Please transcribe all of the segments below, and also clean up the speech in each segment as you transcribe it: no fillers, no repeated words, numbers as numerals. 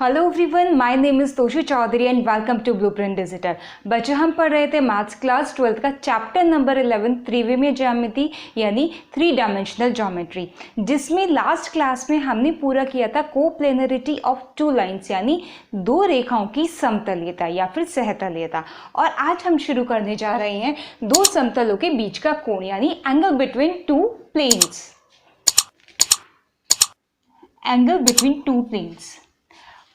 Hello everyone, my name is Toshu Chaudhary and welcome to Blueprint Digital. बच्चों, हम पढ़ रहे थे मैथ्स क्लास 12 का चैप्टर नंबर 11 त्रिविमीय ज्यामिति यानी 3 डायमेंशनल ज्योमेट्री, जिसमें लास्ट क्लास में हमने पूरा किया था कोप्लेनरिटी ऑफ 2 लाइन्स यानी 2 रेखाओं की समतलीयता या फिर सहतलीयता। और आज हम शुरू करने जा रहे हैं 2 समतलों के बीच का कोण यानी angle between 2 planes. Angle between 2 planes.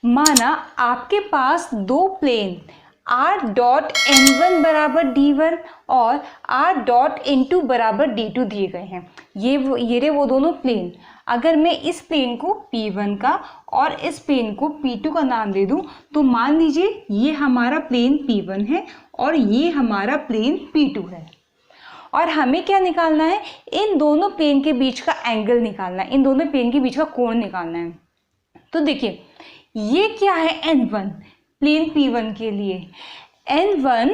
माना आपके पास 2 प्लेन r डॉट n1 बराबर d1 और r डॉट n2 बराबर d2 दिए गए हैं। ये वो दोनों प्लेन। अगर मैं इस प्लेन को p1 का और इस प्लेन को p2 का नाम दे दूं तो मान लीजिए ये हमारा प्लेन p1 है और ये हमारा प्लेन p2 है। और हमें क्या निकालना है? इन दोनों प्लेन के बीच का एंगल निकालना है, इन दोनों प्लेन के बीच का कोण निकालना है। तो देखिए, ये क्या है? n1 प्लेन p1 के लिए। n1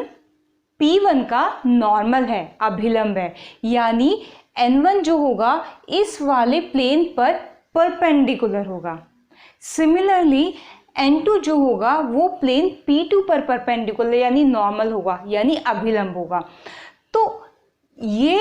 p1 का नॉर्मल है, अभिलंब है, यानी n1 जो होगा इस वाले प्लेन पर परपेंडिकुलर होगा। सिमिलरली n2 जो होगा वो प्लेन p2 पर परपेंडिकुलर यानी नॉर्मल होगा, यानी अभिलंब होगा। तो ये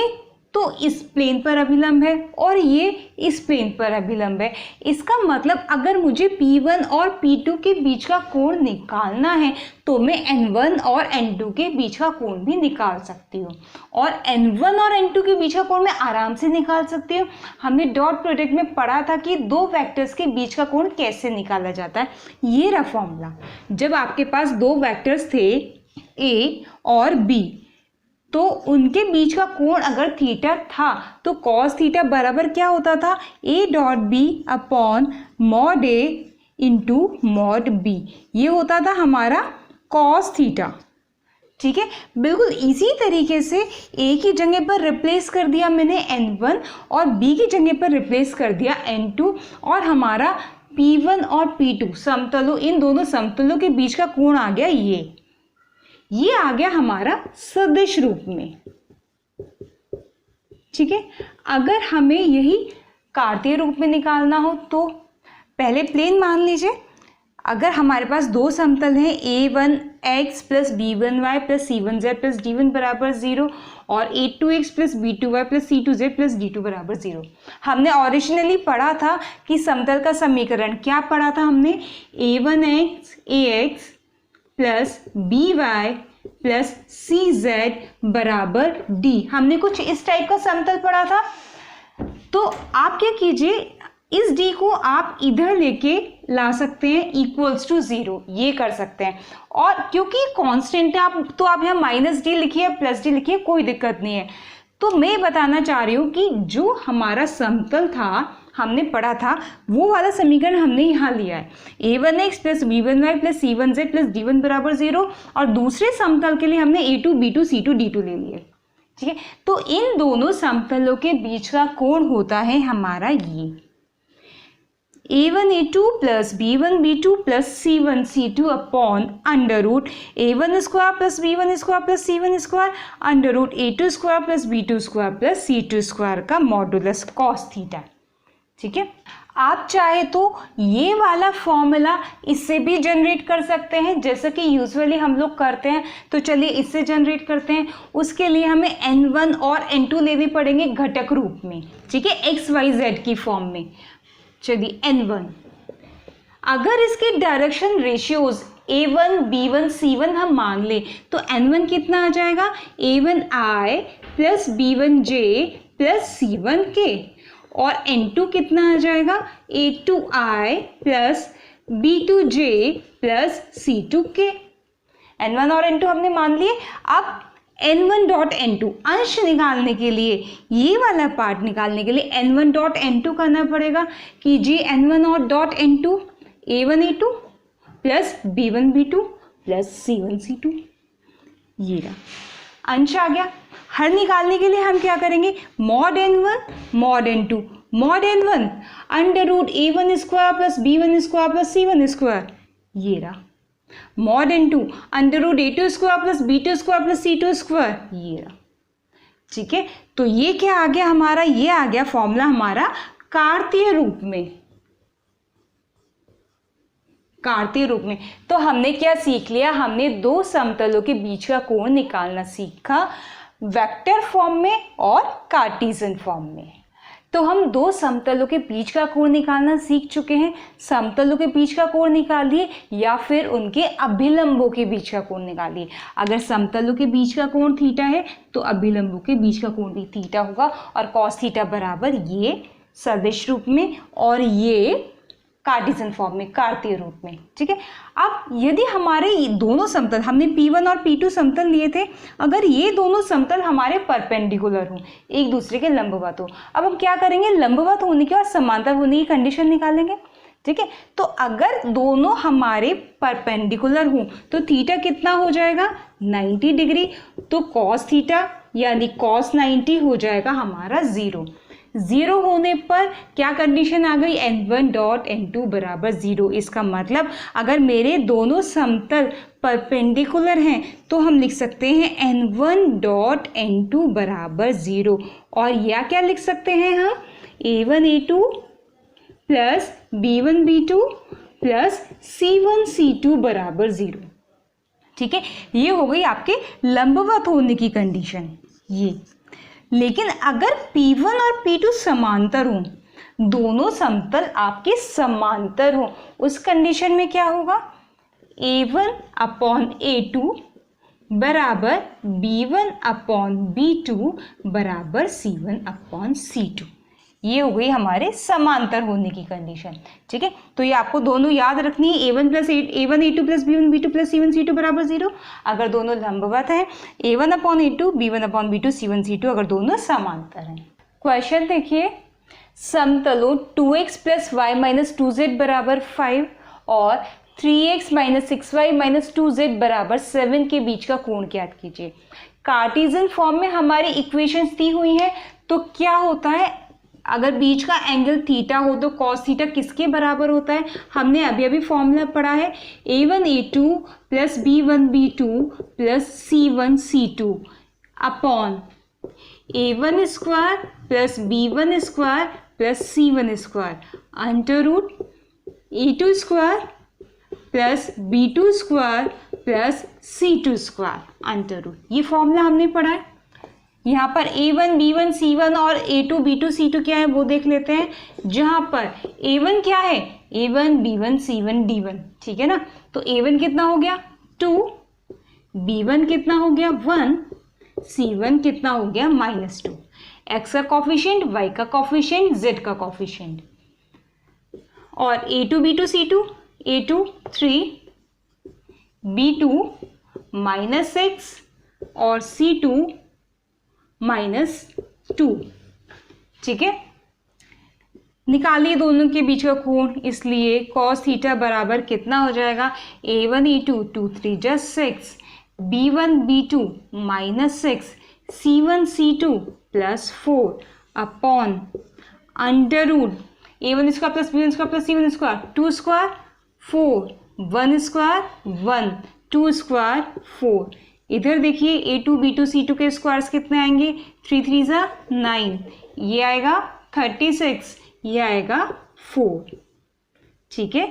तो इस प्लेन पर अभिलंब है और ये इस प्लेन पर अभिलंब है। इसका मतलब अगर मुझे P1 और P2 के बीच का कोण निकालना है तो मैं N1 और N2 के बीच का कोण भी निकाल सकती हूँ। और N1 और N2 के बीच का कोण मैं आराम से निकाल सकती हूँ। हमने डॉट प्रोडक्ट में पढ़ा था कि 2 वेक्टर्स के बीच का कोण कैसे निकाला जाता है। ये रहा फॉर्मूला। जब आपके पास 2 वेक्टर्स थे A और B, तो उनके बीच का कोण अगर थीटा था तो कॉस थीटा बराबर क्या होता था? A dot B upon mod A into mod B. ये होता था हमारा कॉस थीटा। ठीक है, बिल्कुल इसी तरीके से ए की जगह पर रिप्लेस कर दिया मैंने n1 और b की जगह पर रिप्लेस कर दिया n2 और हमारा p1 और p2 समतलों, इन दोनों समतलों के बीच का कोण आ गया ये आ गया हमारा सदिश रूप में। ठीक है, अगर हमें यही कार्तीय रूप में निकालना हो तो पहले प्लेन मान लीजिए। अगर हमारे पास 2 समतल हैं a1x plus b1y plus c1z plus d1 बराबर 0 और a2x plus b2y plus c2z plus d2 बराबर 0। हमने ओरिजिनली पढ़ा था कि समतल का समीकरण क्या पढ़ा था हमने? a1x ax plus B Y plus C Z बराबर डी। हमने कुछ इस टाइप का समतल पढ़ा था। तो आप क्या कीजिए, इस डी को आप इधर लेके ला सकते हैं इक्वल्स टू 0, ये कर सकते हैं। और क्योंकि कांस्टेंट है आप यहाँ माइनस डी लिखिए प्लस डी लिखिए, कोई दिक्कत नहीं है। तो मैं बताना चाह रही हूँ कि जो हमारा समतल था हमने पढ़ा था वो वाला समीकरण हमने यहाँ लिया है। a1x plus b1y plus c1z plus d1 बराबर 0 और दूसरे समतल के लिए हमने a2 b2 c2 d2 ले लिए। ठीक है, तो इन दोनों समतलों के बीच का कोण होता है हमारा ये a1 a2 plus b1 b2 plus c1 c2 upon under root a1 square plus b1 square plus c1 square under root a2 square plus b2 square plus c2 square का मॉडुलस कॉस थीटा। ठीक है, आप चाहे तो ये वाला formula इससे भी जनरेट कर सकते हैं, जैसा कि यूजुअली हम लोग करते हैं। तो चलिए इससे जनरेट करते हैं। उसके लिए हमें n1 और n2 लेने पड़ेंगे घटक रूप में। ठीक है, एक्स वाई जेड की फॉर्म में। चलिए n1, अगर इसके direction ratios a1 b1 c1 हम मान ले तो n1 कितना आ जाएगा? a1i plus b1j plus c1k और n2 कितना आ जाएगा? a2i plus b2j plus c2k। n1 और n2 हमने मान लिए। अब n1 डॉट n2 अंश निकालने के लिए, ये वाला पार्ट निकालने के लिए n1 डॉट n2 करना पड़ेगा कि जी n1 और dot n2 a1 a2 plus b1 b2 plus c1 c2। ये रहा अंश आ गया। हर निकालने के लिए हम क्या करेंगे? Mod n1 mod n2 mod n1 under root a1 square plus b1 square plus c1 square. ये रहा mod n2 under root a2 square plus b2 square plus c2 square. ये रहा। ठीक है, तो ये क्या आ गया हमारा, ये आ गया फॉर्मूला हमारा कार्तीय रूप में। कार्तीय रूप में तो हमने क्या सीख लिया, हमने दो समतलों के बीच का कोण निकालना सीखा, वेक्टर फॉर्म में और कार्टेशियन फॉर्म में। तो हम दो समतलों के बीच का कोण निकालना सीख चुके हैं, समतलों के बीच का कोण निकालिए या फिर उनके अभिलंबों के बीच का कोण निकालिए। अगर समतलों के बीच का कोण थीटा है तो अभिलंबों के बीच का कोण भी थीटा होगा, और कॉस थीटा बराबर ये सदिश रूप में और ये कार्टेशियन फॉर्म में, कार्तीय रूप में। ठीक है, अब यदि हमारे दोनों समतल, हमने P1 और P2 समतल लिए थे, अगर ये दोनों समतल हमारे परपेंडिकुलर हों, एक दूसरे के लंबवत हो, अब हम क्या करेंगे, लंबवत होने की और समांतर होने की कंडीशन निकालेंगे। ठीक है, तो अगर दोनों हमारे परपेंडिकुलर हों तो थीटा कितना हो जाएगा, 90 डिग्री। तो कॉस थीटा यानी कॉस 90 हो जाएगा हमारा 0। 0 होने पर क्या कंडीशन आ गई, n1 डॉट n2 बराबर 0। इसका मतलब अगर मेरे दोनों समतल परपेंडिकुलर हैं तो हम लिख सकते हैं n1 डॉट n2 बराबर 0, और या क्या लिख सकते हैं हम, a1 a2 plus b1 b2 plus c1 c2 बराबर 0। ठीक है, ये हो गई आपके लंबवत होने की कंडीशन ये। लेकिन अगर P1 और P2 समांतर हों, दोनों समतल आपके समांतर हों, उस कंडीशन में क्या होगा, A1 अपॉन A2 बराबर B1 अपॉन B2 बराबर C1 अपॉन C2। ये हो गई हमारे समांतर होने की कंडीशन। ठीक है, तो ये आपको दोनों याद रखनी है, A1 A2 plus B1 B2 plus C1 C2 बराबर 0 अगर दोनों लंबवत हैं, A1 upon A2 B1 upon B2 C1 C2 अगर दोनों समांतर हैं। क्वेश्चन देखिए, समतलों 2x plus y minus 2z बराबर 5 और 3x minus 6y minus 2z बराबर 7 के बीच का कोण ज्ञात कीजिए। कार्टेशियन फॉर्म में हमारी इक्वेशंस दी हुई हैं, तो क्या होता है, अगर बीच का एंगल थीटा हो तो कॉस थीटा किसके बराबर होता है, हमने अभी अभी फॉर्मूला पढ़ा है, a1 a2 plus b1 b2 plus c1 c2 upon a1 square plus b1 square plus c1 square under root a2 square plus b2 square plus c2 square under root. ये फॉर्मूला हमने पढ़ा है। यहाँ पर a1 b1 c1 और a2 b2 c2 क्या है वो देख लेते हैं। जहाँ पर a1 क्या है, a1 b1 c1 d1, ठीक है ना। तो a1 कितना हो गया 2, b1 कितना हो गया 1, c1 कितना हो गया -2। x का कॉफिशिएंट, y का कॉफिशिएंट, z का कॉफिशिएंट। और a2 b2 c2, a2 3, b2 -6 और c2 -2। ठीक है, निकालिए दोनों के बीच का कोण, इसलिए cos थीटा बराबर कितना हो जाएगा, a1 a2 2 3 just 6, b1 b2 -6, c1 c2 +4 upon under root a1 square plus b1 square plus c1 square 2 square 4, 1 square 1, 2 square 4। इधर देखिए a2 b2 c2 के स्क्वायर्स कितने आएंगे, 3 3 जा 9, ये आएगा 36, ये आएगा 4। ठीक है,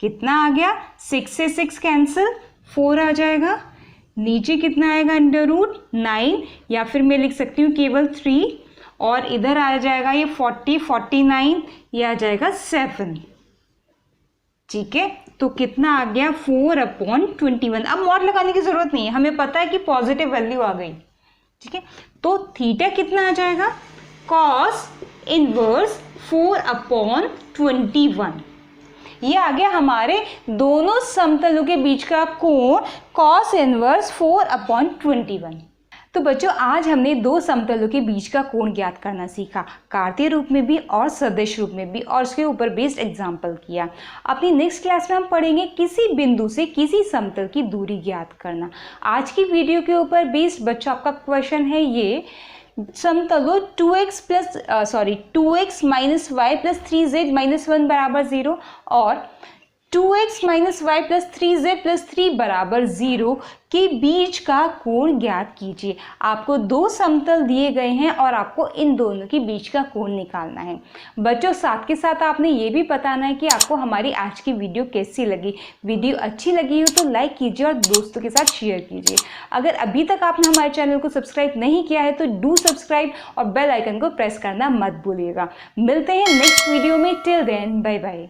कितना आ गया, 6 से 6 कैंसिल, 4 आ जाएगा। नीचे कितना आएगा अंडर रूट 9, या फिर मैं लिख सकती हूँ केवल 3, और इधर आ जाएगा ये 40 49, ये आ जाएगा 7। ठीक है, तो कितना आ गया 4/21। अब मॉड लगाने की जरूरत नहीं है, हमें पता है कि पॉजिटिव वैल्यू आ गई। ठीक है, तो थीटा कितना आ जाएगा, कॉस इनवर्स 4/21। ये आ गया हमारे दोनों समतलों के बीच का कोण कॉस इनवर्स 4/21। तो बच्चों आज हमने दो समतलों के बीच का कोण ज्ञात करना सीखा, कार्तीय रूप में भी और सदिश रूप में भी, और उसके ऊपर बेस्ड एग्जाम्पल किया। अपनी नेक्स्ट क्लास में हम पढ़ेंगे किसी बिंदु से किसी समतल की दूरी ज्ञात करना। आज की वीडियो के ऊपर बेस्ड बच्चों आपका क्वेश्चन है ये, समतलों 2x minus y plus 3z minus 1 बराबर 0 और 2x minus Y plus 3z plus 3 बराबर 0 के बीच का कोण ज्ञात कीजिए। आपको दो समतल दिए गए हैं और आपको इन दोनों के बीच का कोण निकालना है। बच्चों साथ के साथ आपने ये भी बताना है कि आपको हमारी आज की वीडियो कैसी लगी। वीडियो अच्छी लगी हो तो लाइक कीजिए और दोस्तों के साथ शेयर कीजिए। अगर अभी तक आपने हमारे चैनल को सब्सक्राइब नहीं किया है तो डू सब्सक्राइब और बेल आइकन को प्रेस करना मत भूलिएगा। मिलते हैं नेक्स्ट वीडियो में। Till then bye bye.